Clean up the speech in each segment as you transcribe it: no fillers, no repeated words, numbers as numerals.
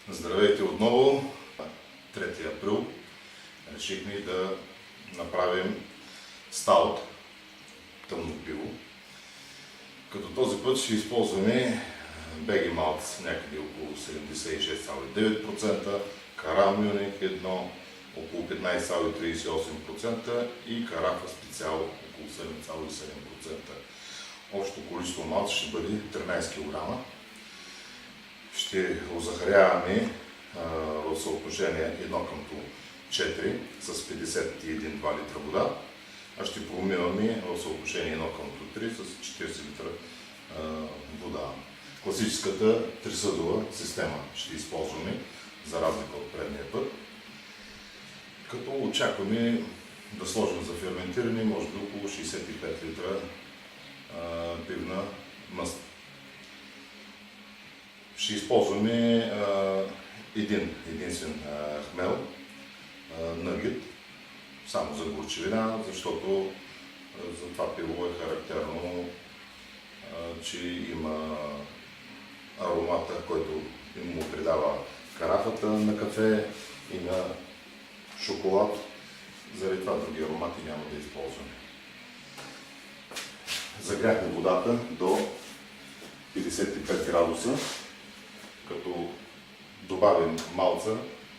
Здравейте отново! 3 април решихме да направим стаут, тъмно пиво. Като този път ще използваме Begi Malt някъде около 76,9%, Кара Мюних 1 около 15,38% и Карафа специал около 7,7%. Общо количество малт ще бъде 13 кг. Ще озахаряваме в съотношение 1:4 с 51 литра вода, а ще промиваме в съотношение 1:3 с 40 литра вода. Класическата трисъдова система ще използваме за разлика от предния път, като очакваме да сложим за ферментиране може би около 65 литра пивна мъст. Ще използваме единствен хмел, нъгет, само за горчивина, защото за това пиво е характерно, че има аромата, който му придава карафата на кафе и на шоколад. Заради това други аромати няма да използваме. Загряхме водата до 55 градуса. Като добавим малца,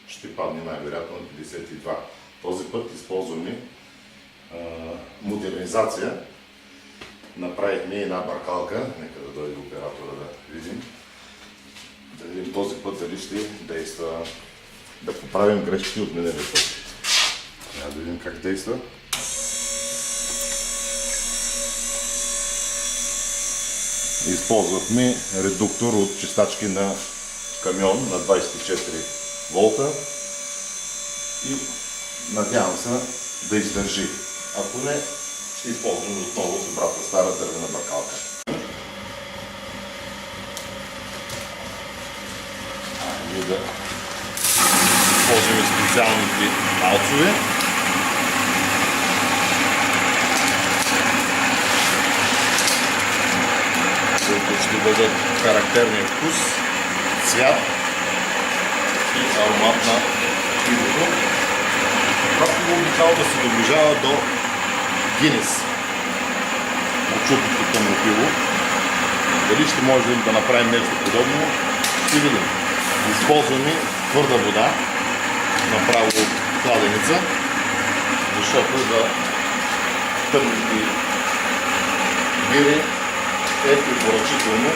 ще падне най-вероятно на 52. Този път използваме модернизация. Направихме една баркалка, нека да дойде оператора да видим. Да видим този път дали ще действа, да поправим грешки от миналия път. Трябва да видим как действа. Използвахме редуктор от чистачки на камион на 24 волта и надявам се да издържи. Ако не, ще използваме отново добрата стара дървена бакалка. Айде да използваме специалните малцове. Които ще дадат характерния вкус, цвят и аромат на пивото. Това пиво обичава да се доближава до Гинес. Отчутното тъмно пиво. Дали ще можем да направим нещо подобно, ще видим. Използваме твърда вода, направо от кладеница, защото за тъмните бири е препоръчително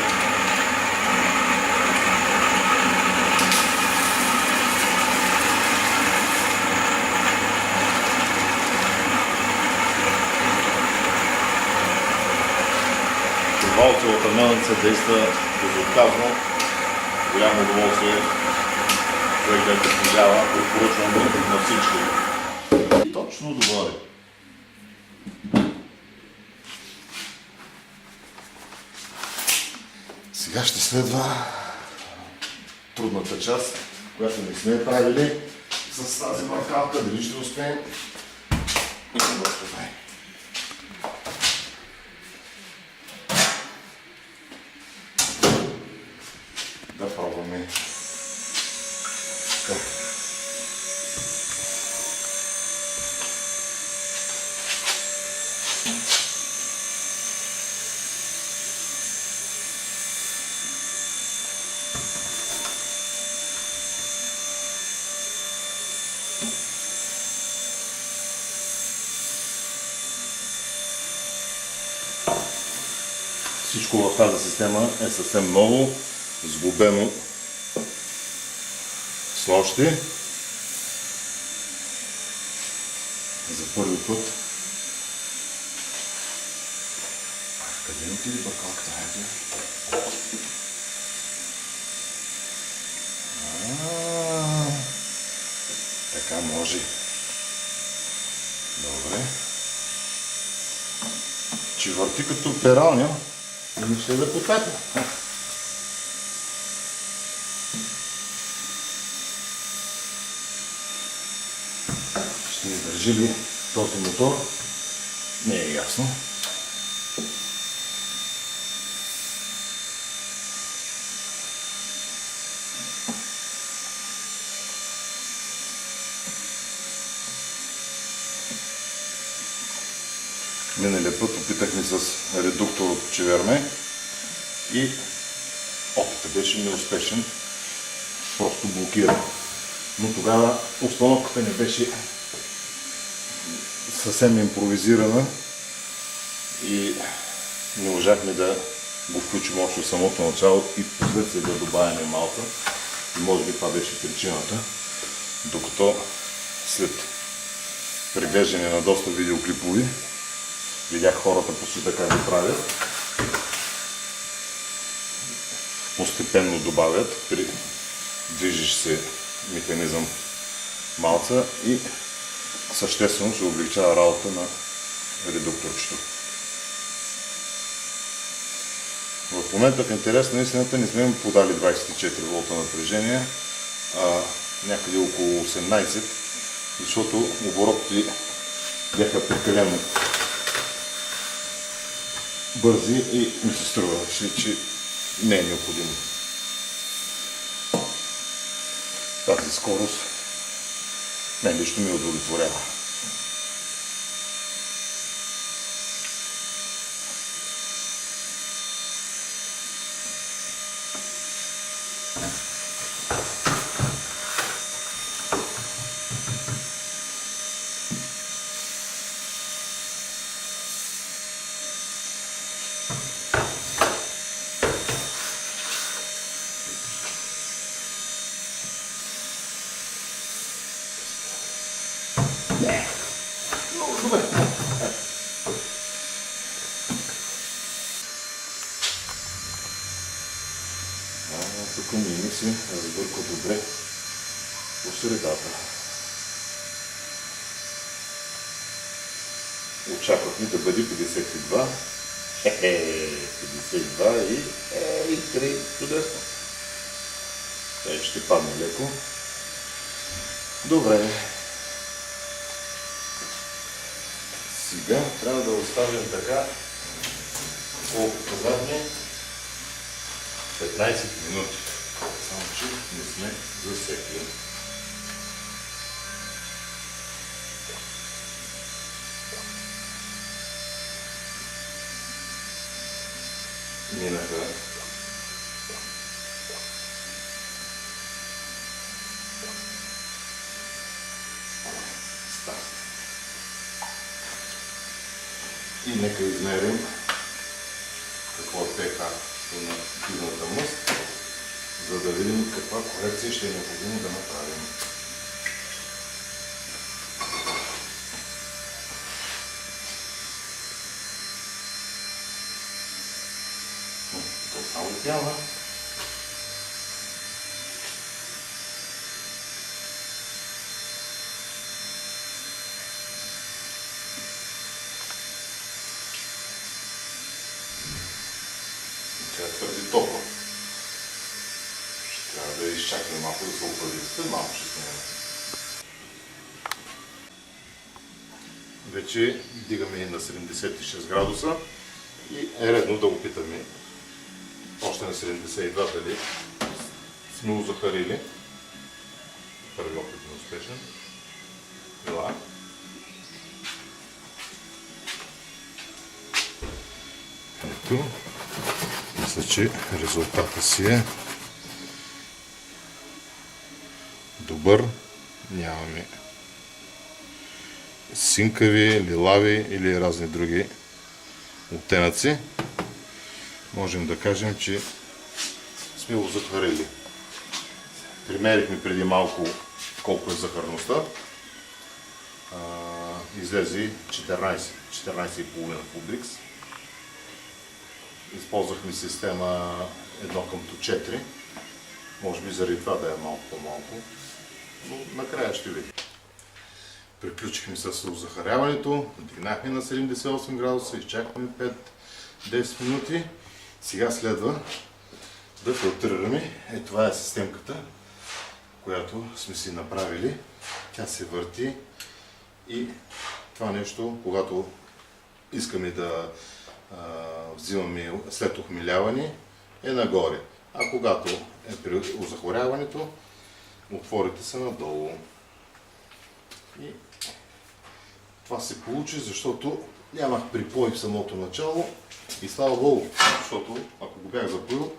валцовата мелница действа безотказно. Голямо удоволствие човек да притежава, препоръчвам на всички. Точно догоре. Сега ще следва трудната част, която не сме правили с тази маркалка. Дали ще успеем? Да пробваме. Всичко в тази система е съвсем ново, сглобено с нощи. За първи път. Къде отиде бакалката? Така може. Добре. Че върти като пералня. И ще да потапя. Ще издържи ли този мотор? Не е ясно. Миналия път опитахме с редуктор от Чеверме и опитът беше неуспешен, просто блокира. Но тогава установката не беше съвсем импровизирана и не можахме да го включим още в самото начало и последствие да добавяме малта. И може би това беше причината, докато след преглеждане на доста видеоклипови видях хората почти така го правят. Постепенно добавят при движещ се механизъм малца и съществено се облегчава работа на редукторчето. В момента в интерес на истината не сме подали 24 волта напрежение, а някъде около 18, защото оборотите бяха прекалено бързи и ми се струва, че не е необходимо. Тази скорост мен лично ми удовлетворява. Добре. Тук ми се разбърква добре по средата. Очаквахме да бъде 52. 52 и 3. Чудесно. Тя ще падне леко. Добре. Сега трябва да оставим така колко казахме 15 минути. Само че не сме засекли. Минаха и нека измерим какво е pH на пивната мъст, за да видим каква корекция ще е необходимо да направим. Това само летява. Тя е твърде топла. Ще трябва да изчакаме малко да се охлади. След малко ще снимаме. Вече дигаме на 76 градуса и е редно да опитаме още на 72 дали сме озахарили. Първи опит е успешен. Ела. Ето. Мисля, че резултата си е добър. Нямаме синкави, лилави или разни други оттенъци. Можем да кажем, че сме го захарили. Примерихме преди малко колко е захарността. Излезе 14,5 по Брикс. Използвахме система 1:4. Може би заради това да е малко по-малко. Но накрая ще видим. Приключихме с озахаряването. Дигнахме на 78 градуса. Изчакваме 5-10 минути. Сега следва да филтрираме. Това е системката, която сме си направили. Тя се върти и това нещо, когато искаме да взимаме след охмеляване, е нагоре. А когато е при озахоряването, отворите са надолу. И това се получи, защото нямах припой в самото начало и слава Богу, защото ако го бях запоил,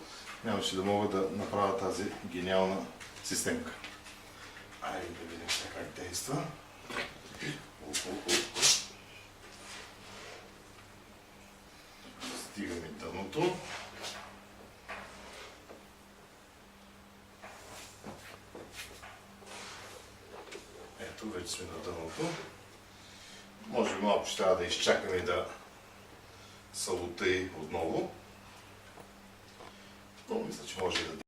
нямаше да мога да направя тази гениална системка. Айде да видим сега как действа. Стигаме дъното. Ето, вече сме на дъното. Може би малко ще трябва да изчакаме да салутей отново. Но мисля, че може да